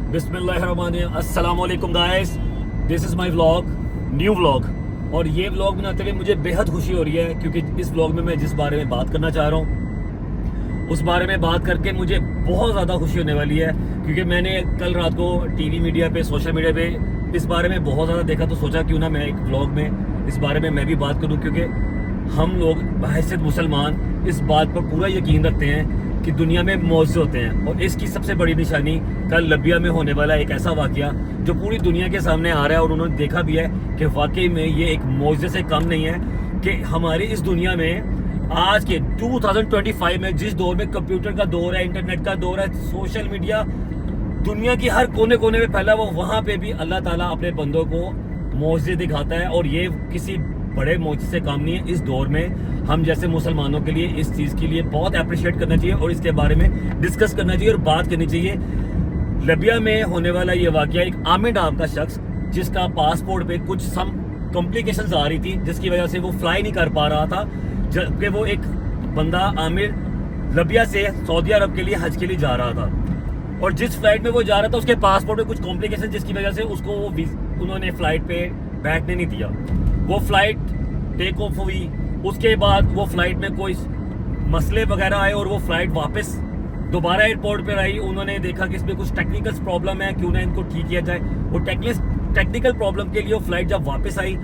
बिस्मिल्लाहिर्रहमानिर्रहीम। अस्सलाम वालेकुम guys, this is my vlog, new vlog. और ये व्लॉग बनाते हुए मुझे बेहद खुशी हो रही है, क्योंकि इस व्लॉग में मैं जिस बारे में बात करना चाह रहा हूँ उस बारे में बात करके मुझे बहुत ज़्यादा खुशी होने वाली है। क्योंकि मैंने कल रात को टीवी मीडिया पे, सोशल मीडिया पे इस बारे में बहुत ज़्यादा देखा, तो सोचा क्यों ना मैं एक व्लॉग में इस बारे में मैं भी बात करूँ। क्योंकि हम लोग बहैसियत मुसलमान इस बात पर पूरा यकीन रखते हैं कि दुनिया में मौजे होते हैं, और इसकी सबसे बड़ी निशानी कल लबिया में होने वाला एक ऐसा वाकया जो पूरी दुनिया के सामने आ रहा है, और उन्होंने देखा भी है कि वाकई में ये एक मौजे से कम नहीं है। कि हमारी इस दुनिया में आज के 2025 में, जिस दौर में कंप्यूटर का दौर है, इंटरनेट का दौर है, सोशल मीडिया दुनिया की हर कोने कोने में फैला हुआ, वहाँ पे भी अल्लाह ताला अपने बंदों को मौजे दिखाता है। और ये किसी बड़े मौजे से काम नहीं है। इस दौर में हम जैसे मुसलमानों के लिए इस चीज़ के लिए बहुत अप्रिशिएट करना चाहिए, और इसके बारे में डिस्कस करना चाहिए और बात करनी चाहिए। लिबिया में होने वाला ये वाकया, एक आमिर नाम का शख्स जिसका पासपोर्ट पे कुछ सम कॉम्प्लिकेशंस आ रही थी, जिसकी वजह से वो फ्लाई नहीं कर पा रहा था, जबकि वो एक बंदा आमिर लिबिया से सऊदी अरब के लिए हज के लिए जा रहा था। और जिस फ्लाइट में वो जा रहा था उसके पासपोर्ट में कुछ कॉम्प्लिकेशन, जिसकी वजह से उसको उन्होंने फ्लाइट पे बैठने नहीं दिया। वो फ्लाइट टेक ऑफ हुई, उसके बाद वो फ्लाइट में कोई मसले वगैरह आए और वो फ्लाइट वापस दोबारा एयरपोर्ट पर आई। उन्होंने देखा कि इसमें कुछ टेक्निकल प्रॉब्लम है, क्यों ना इनको ठीक किया जाए। वो टेक्निकल प्रॉब्लम के लिए वो फ्लाइट जब वापस आई,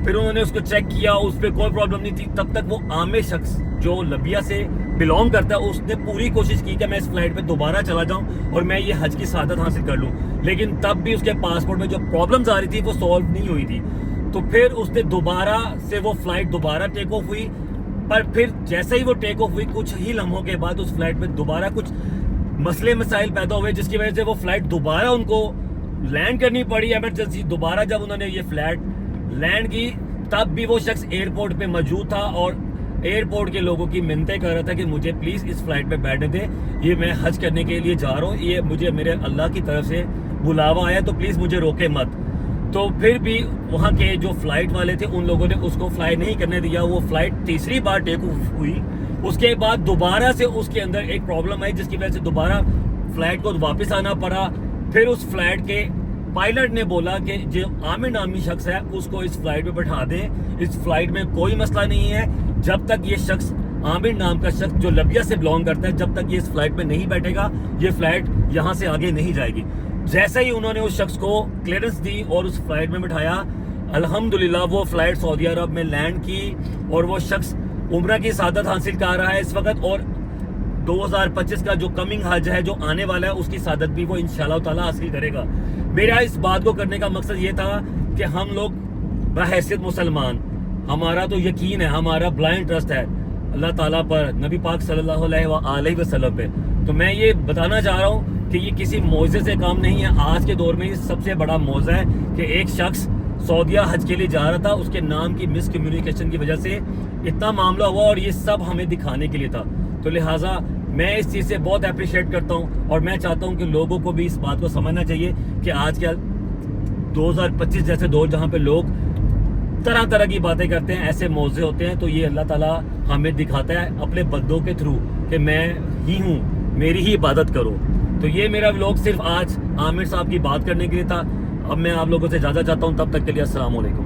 फिर उन्होंने उसको चेक किया, उस पर कोई प्रॉब्लम नहीं थी। तब तक वो आमिर शख्स जो लिबिया से बिलोंग करता है, उसने पूरी कोशिश की कि मैं इस फ्लाइट पे दोबारा चला जाऊं और मैं ये हज की सआदत हासिल कर लूं। लेकिन तब भी उसके पासपोर्ट में जो प्रॉब्लम्स आ रही थी वो सॉल्व नहीं हुई थी। तो फिर उसने दोबारा से वो फ्लाइट दोबारा टेक ऑफ हुई। पर फिर जैसे ही वो टेक ऑफ हुई, कुछ ही लम्हों के बाद उस फ्लाइट में दोबारा कुछ मसले मसाइल पैदा हुए, जिसकी वजह से वो फ्लाइट दोबारा उनको लैंड करनी पड़ी एमरजेंसी। दोबारा जब उन्होंने ये फ्लाइट लैंड की, तब भी वो शख्स एयरपोर्ट पे मौजूद था और एयरपोर्ट के लोगों की मिन्नतें कर रहा था कि मुझे प्लीज़ इस फ्लाइट पे बैठने दें, ये मैं हज करने के लिए जा रहा हूँ, ये मुझे मेरे अल्लाह की तरफ से बुलावा आया, तो प्लीज़ मुझे रोके मत। तो फिर भी वहाँ के जो फ्लाइट वाले थे उन लोगों ने उसको फ्लाई नहीं करने दिया। वो फ्लाइट तीसरी बार टेक ऑफ हुई, उसके बाद दोबारा से उसके अंदर एक प्रॉब्लम आई, जिसकी वजह से दोबारा फ्लाइट को वापस आना पड़ा। फिर उस फ्लाइट के पायलट ने बोला कि जो आमिर नामी शख्स है उसको इस फ्लाइट पे बैठा दें, इस फ्लाइट में कोई मसला नहीं है। जब तक ये शख्स, आमिर नाम का शख्स जो लिबिया से बिलोंग करता है, जब तक ये इस फ्लाइट में नहीं बैठेगा, ये फ्लाइट यहाँ से आगे नहीं जाएगी। जैसे ही उन्होंने उस शख्स को क्लियरेंस दी और उस फ्लाइट में बिठाया, अल्हम्दुलिल्लाह वो फ्लाइट सऊदी अरब में लैंड की, और वो शख्स उम्रा की सआदत हासिल कर रहा है इस वक्त। और 2025 का जो कमिंग हज है, जो आने वाला है, उसकी सआदत भी वो इंशाअल्लाह ताला हासिल करेगा। मेरा इस बात को करने का मकसद ये था कि हम लोग बहैसियत मुसलमान, हमारा तो यकीन है, हमारा ब्लाइंड ट्रस्ट है अल्लाह ताला पर, नबी पाक सल्लल्लाहु अलैहि वसल्लम पे। तो मैं ये बताना चाह रहा हूँ कि ये किसी मौजे से काम नहीं है। आज के दौर में ये सबसे बड़ा मौजा है कि एक शख्स सऊदीया हज के लिए जा रहा था, उसके नाम की मिसकम्युनिकेशन की वजह से इतना मामला हुआ, और ये सब हमें दिखाने के लिए था। तो लिहाजा मैं इस चीज़ से बहुत अप्रिशिएट करता हूँ, और मैं चाहता हूँ कि लोगों को भी इस बात को समझना चाहिए कि आज के 2025 जैसे दौर, जहाँ पे लोग तरह तरह की बातें करते हैं, ऐसे मौजे होते हैं, तो ये अल्लाह ताला हमें दिखाता है अपने बंदों के थ्रू कि मैं ही हूँ, मेरी ही इबादत करो। तो ये मेरा व्लॉग सिर्फ आज आमिर साहब की बात करने के लिए था। अब मैं आप लोगों से इजाज़त चाहता हूँ, तब तक के लिए अस्सलाम वालेकुम।